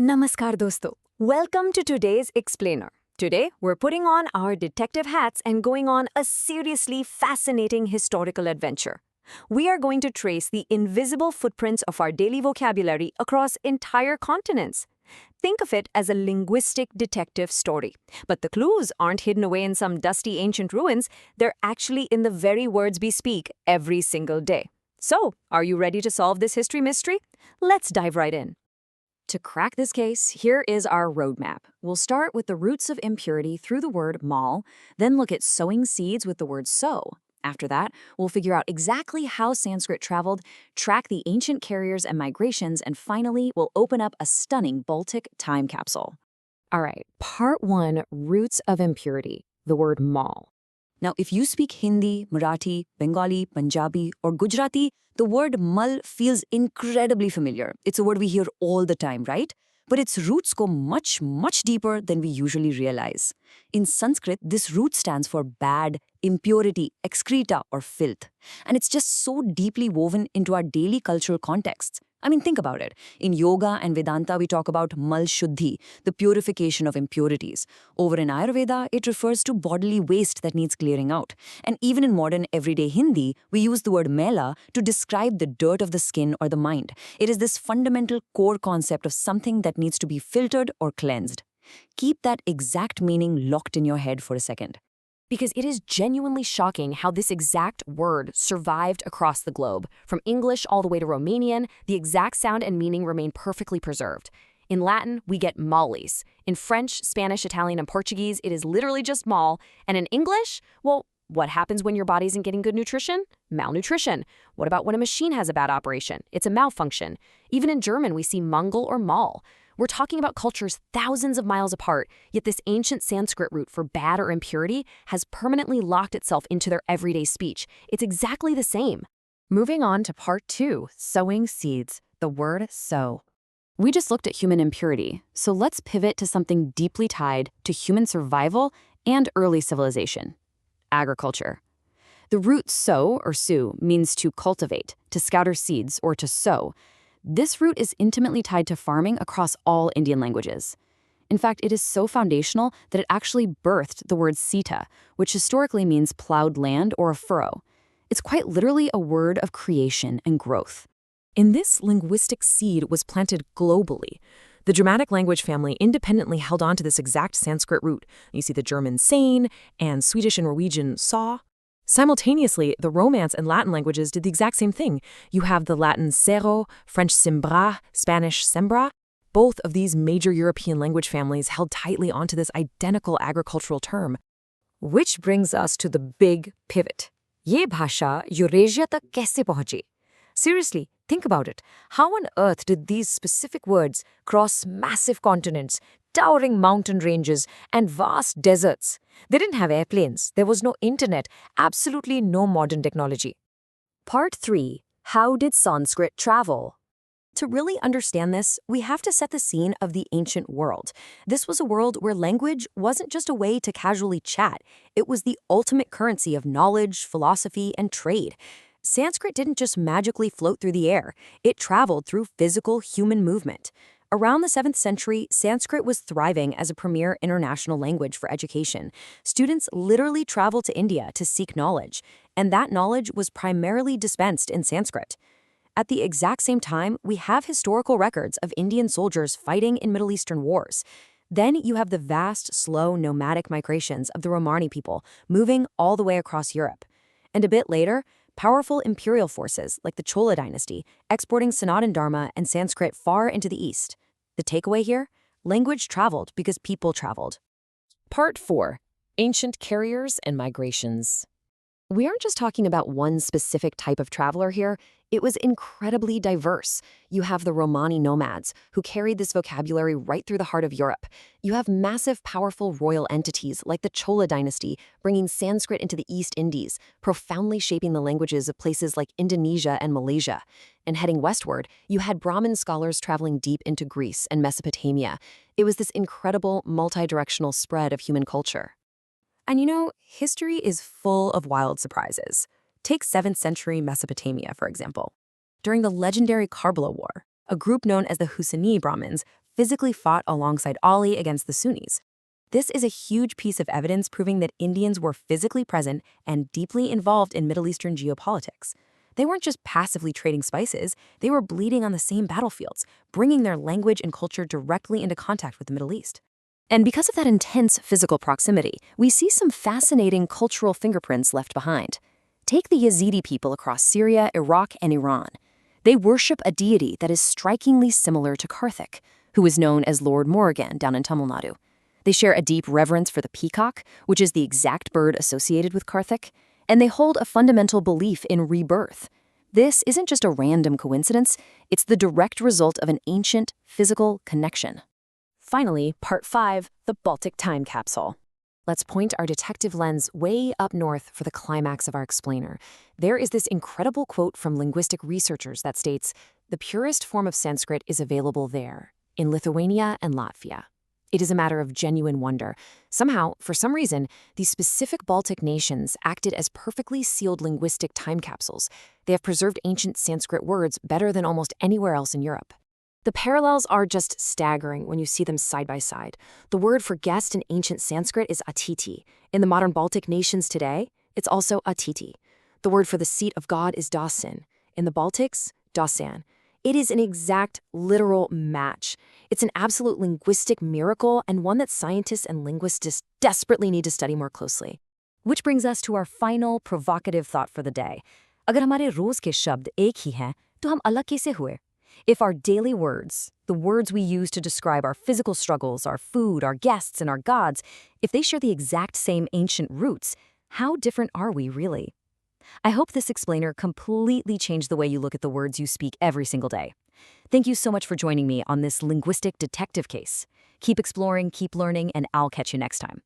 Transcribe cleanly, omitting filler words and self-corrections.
Namaskar dosto. Welcome to today's explainer. Today, we're putting on our detective hats and going on a seriously fascinating historical adventure. We are going to trace the invisible footprints of our daily vocabulary across entire continents. Think of it as a linguistic detective story. But the clues aren't hidden away in some dusty ancient ruins, they're actually in the very words we speak every single day. So, are you ready to solve this history mystery? Let's dive right in. To crack this case, here is our roadmap. We'll start with the roots of impurity through the word mal, then look at sowing seeds with the word sow. After that, we'll figure out exactly how Sanskrit traveled, track the ancient carriers and migrations, and finally, we'll open up a stunning Baltic time capsule. All right, part 1, roots of impurity, the word mal. Now, if you speak Hindi, Marathi, Bengali, Punjabi, or Gujarati, the word mal feels incredibly familiar. It's a word we hear all the time, right? But its roots go much, much deeper than we usually realize. In Sanskrit, this root stands for bad, impurity, excreta, or filth. And it's just so deeply woven into our daily cultural contexts. I mean, think about it. In yoga and Vedanta, we talk about mal shuddhi, the purification of impurities. Over in Ayurveda, it refers to bodily waste that needs clearing out. And even in modern everyday Hindi, we use the word mela to describe the dirt of the skin or the mind. It is this fundamental core concept of something that needs to be filtered or cleansed. Keep that exact meaning locked in your head for a second. Because it is genuinely shocking how this exact word survived across the globe. From English all the way to Romanian, the exact sound and meaning remain perfectly preserved. In Latin, we get mallis. In French, Spanish, Italian, and Portuguese, it is literally just mal. And in English, well, what happens when your body isn't getting good nutrition? Malnutrition. What about when a machine has a bad operation? It's a malfunction. Even in German, we see Mangel or mal. We're talking about cultures thousands of miles apart, yet this ancient Sanskrit root for bad or impurity has permanently locked itself into their everyday speech. It's exactly the same. Moving on to part 2, sowing seeds, the word sow. We just looked at human impurity, so let's pivot to something deeply tied to human survival and early civilization: agriculture. The root sow or su means to cultivate, to scatter seeds, or to sow. This root is intimately tied to farming across all Indian languages. In fact, it is so foundational that it actually birthed the word sita, which historically means plowed land or a furrow. It's quite literally a word of creation and growth. In this linguistic seed was planted globally. The Germanic language family independently held on to this exact Sanskrit root. You see the German sein and Swedish and Norwegian sa. Simultaneously, the Romance and Latin languages did the exact same thing. You have the Latin cero, French siembra, Spanish sembra. Both of these major European language families held tightly onto this identical agricultural term. Which brings us to the big pivot. Ye bhasha Eurasia tak kaise pahunchi? Seriously, think about it. How on earth did these specific words cross massive continents, towering mountain ranges, and vast deserts? They didn't have airplanes, there was no internet, absolutely no modern technology. Part 3. How did Sanskrit travel? To really understand this, we have to set the scene of the ancient world. This was a world where language wasn't just a way to casually chat. It was the ultimate currency of knowledge, philosophy, and trade. Sanskrit didn't just magically float through the air. It traveled through physical human movement. Around the 7th century, Sanskrit was thriving as a premier international language for education. Students literally traveled to India to seek knowledge, and that knowledge was primarily dispensed in Sanskrit. At the exact same time, we have historical records of Indian soldiers fighting in Middle Eastern wars. Then you have the vast, slow, nomadic migrations of the Romani people moving all the way across Europe. And a bit later, powerful imperial forces like the Chola dynasty exporting Sanatan Dharma and Sanskrit far into the east. The takeaway here? Language traveled because people traveled. Part 4. Ancient carriers and migrations. We aren't just talking about one specific type of traveler here. It was incredibly diverse. You have the Romani nomads, who carried this vocabulary right through the heart of Europe. You have massive, powerful royal entities like the Chola dynasty, bringing Sanskrit into the East Indies, profoundly shaping the languages of places like Indonesia and Malaysia. And heading westward, you had Brahmin scholars traveling deep into Greece and Mesopotamia. It was this incredible, multi-directional spread of human culture. And you know, history is full of wild surprises. Take 7th century Mesopotamia, for example. During the legendary Karbala War, a group known as the Husaini Brahmins physically fought alongside Ali against the Sunnis. This is a huge piece of evidence proving that Indians were physically present and deeply involved in Middle Eastern geopolitics. They weren't just passively trading spices, they were bleeding on the same battlefields, bringing their language and culture directly into contact with the Middle East. And because of that intense physical proximity, we see some fascinating cultural fingerprints left behind. Take the Yazidi people across Syria, Iraq, and Iran. They worship a deity that is strikingly similar to Karthik, who is known as Lord Morrigan down in Tamil Nadu. They share a deep reverence for the peacock, which is the exact bird associated with Karthik, and they hold a fundamental belief in rebirth. This isn't just a random coincidence, it's the direct result of an ancient, physical connection. Finally, Part 5, the Baltic Time Capsule. Let's point our detective lens way up north for the climax of our explainer. There is this incredible quote from linguistic researchers that states, "The purest form of Sanskrit is available there, in Lithuania and Latvia." It is a matter of genuine wonder. Somehow, for some reason, these specific Baltic nations acted as perfectly sealed linguistic time capsules. They have preserved ancient Sanskrit words better than almost anywhere else in Europe. The parallels are just staggering when you see them side by side. The word for guest in ancient Sanskrit is atiti. In the modern Baltic nations today, it's also atiti. The word for the seat of God is dasin. In the Baltics, dasan. It is an exact, literal match. It's an absolute linguistic miracle and one that scientists and linguists desperately need to study more closely. Which brings us to our final provocative thought for the day. अगर हमारे रोज के शब्द एक ही हैं, तो हम अलग कैसे हुए? If our daily words, the words we use to describe our physical struggles, our food, our guests, and our gods, if they share the exact same ancient roots, how different are we really? I hope this explainer completely changed the way you look at the words you speak every single day. Thank you so much for joining me on this linguistic detective case. Keep exploring, keep learning, and I'll catch you next time.